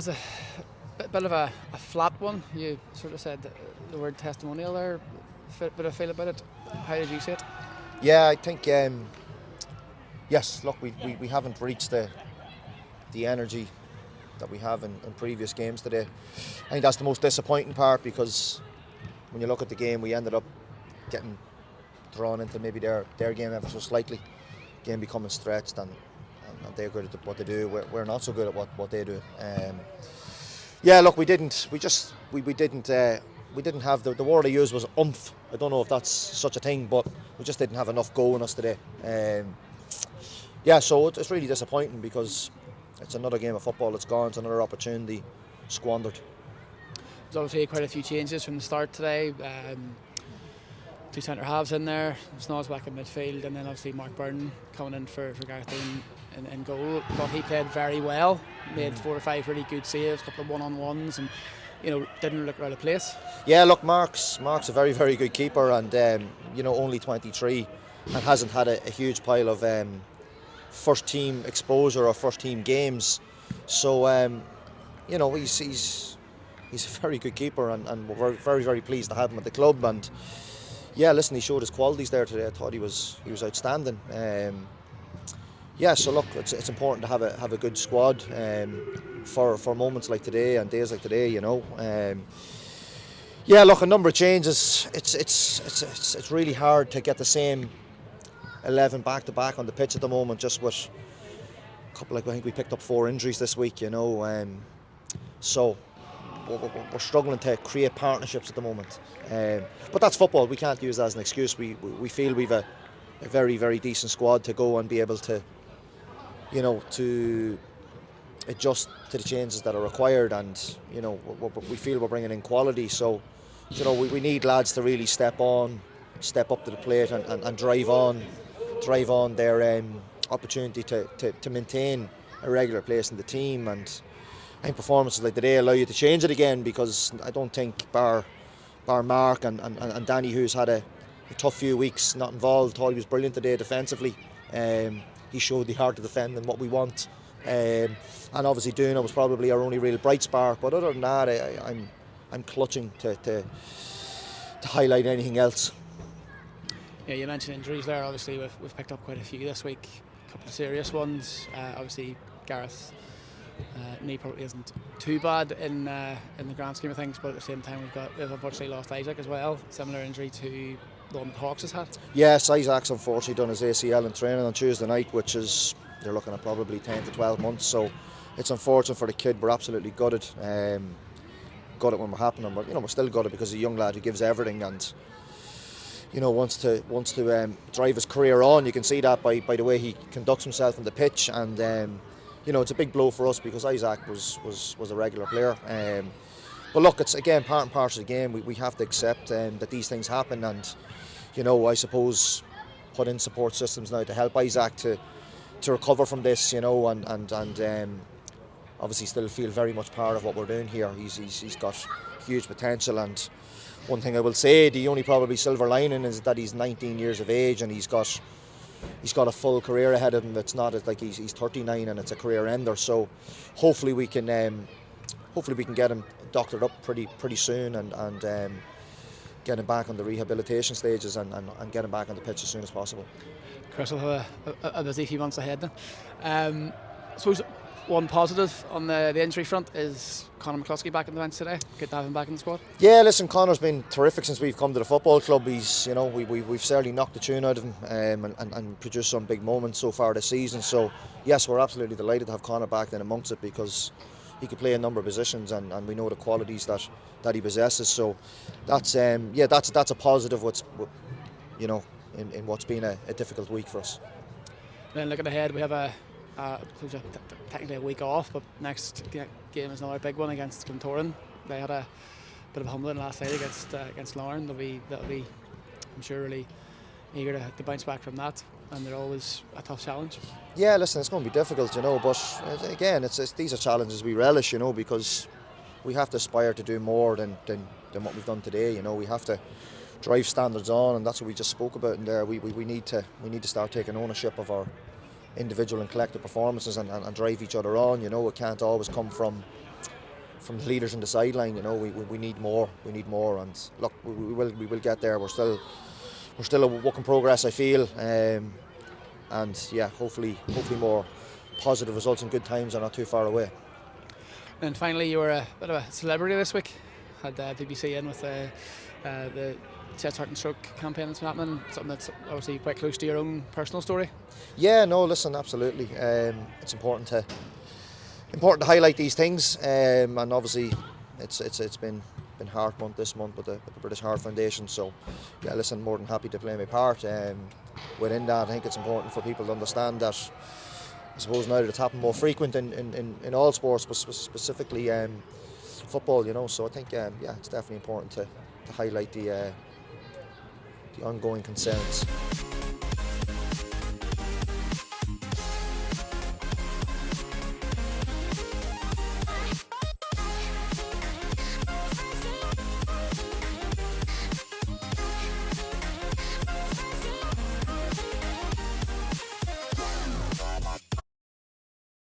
was a bit of a flat one. You sort of said the word testimonial there, bit of feel about it. How did you see it? Yeah, I think yes. Look, we haven't reached the energy that we have in previous games today. I think that's the most disappointing part, because when you look at the game, we ended up getting drawn into maybe their game ever so slightly. Game becoming stretched, and they're good at what they do. We're not so good at what they do. Yeah, look, we didn't have the word I used was oomph. I don't know if that's such a thing, but we just didn't have enough go in us today. Yeah, so it's really disappointing, because it's another game of football that's gone. It's another opportunity squandered. There's obviously quite a few changes from the start today. Two centre halves in there, Snod's back in midfield, and then obviously Mark Byrne coming in for Gareth in goal. Thought he played very well, made 4 or 5 really good saves, a couple of one-on-ones, and didn't look out of place. Yeah, look, Mark's a very, very good keeper, and only 23, and hasn't had a huge pile of first team exposure or first team games. So he's a very good keeper, and we're very, very pleased to have him at the club. And yeah, listen, he showed his qualities there today. I thought he was outstanding. Yeah, so look, it's important to have a good squad for moments like today and days like today. Yeah, look, a number of changes. It's really hard to get the same 11 back to back on the pitch at the moment. Just with a couple, I think we picked up 4 injuries this week. So we're struggling to create partnerships at the moment. But that's football. We can't use that as an excuse. We feel we've a very, very decent squad to go and be able to, to adjust to the changes that are required, and we feel we're bringing in quality. So we need lads to really step up to the plate and drive on their opportunity to maintain a regular place in the team. And I think performances like today allow you to change it again, because I don't think bar Mark and Danny, who's had a tough few weeks not involved, thought he was brilliant today defensively. He showed the heart to defend and what we want. And obviously Duna was probably our only real bright spark, but other than that, I'm clutching to highlight anything else. Yeah, you mentioned injuries there. Obviously we've picked up quite a few this week, a couple of serious ones. Obviously Gareth knee probably isn't too bad in the grand scheme of things, but at the same time we've unfortunately lost Isaac as well. Similar injury to the one Hawks has had. Yes, Isaac's unfortunately done his ACL in training on Tuesday night, which is, they're looking at probably 10 to 12 months. So it's unfortunate for the kid. We're absolutely gutted. Gutted when we're happening, but we're still gutted because he's a young lad who gives everything and wants to drive his career on. You can see that by the way he conducts himself on the pitch, and it's a big blow for us because Isaac was a regular player. But look, it's again part and parcel of the game. We have to accept that these things happen, and I suppose put in support systems now to help Isaac to recover from this, and obviously still feel very much part of what we're doing here. He's got huge potential, and one thing I will say, the only probably silver lining is that he's 19 years of age and he's got a full career ahead of him. It's not like he's 39 and it's a career ender. So hopefully we can get him doctored up pretty soon and get him back on the rehabilitation stages and get him back on the pitch as soon as possible. Chris will have a busy few months ahead then. I suppose one positive on the injury front is Conor McCluskey back in the bench today. Good to have him back in the squad. Yeah, listen, Conor's been terrific since we've come to the football club. He's, we've certainly knocked the tune out of him and produced some big moments so far this season. So yes, we're absolutely delighted to have Conor back then amongst it, because he could play a number of positions and we know the qualities that he possesses. So that's a positive. In what's been a difficult week for us. Then looking ahead, we have technically a week off, but next game is another big one against Glentoran. They had a bit of a humbling last night against Lauren. They'll be I'm sure really eager to bounce back from that, and they're always a tough challenge. Yeah, listen, it's going to be difficult, but again, these are challenges we relish, because we have to aspire to do more than what we've done today. We have to drive standards on, and that's what we just spoke about in there. We need to start taking ownership of our individual and collective performances and drive each other on. It can't always come from from the leaders on the sideline. You know, we need more. We need more, and look, we will get there. We're still a work in progress, I feel, and yeah, hopefully more positive results and good times are not too far away. And finally, you were a bit of a celebrity this week. Had BBC in with the chest, heart and stroke campaign that's been happening. Something that's obviously quite close to your own personal story. Yeah, no, listen, absolutely. It's important to highlight these things, and obviously it's been Heart Month this month with the British Heart Foundation. So yeah, listen, more than happy to play my part. Within that, I think it's important for people to understand that, I suppose now that it's happened more frequent in all sports, but specifically football, you know. So I think yeah, it's definitely important to highlight the ongoing concerns.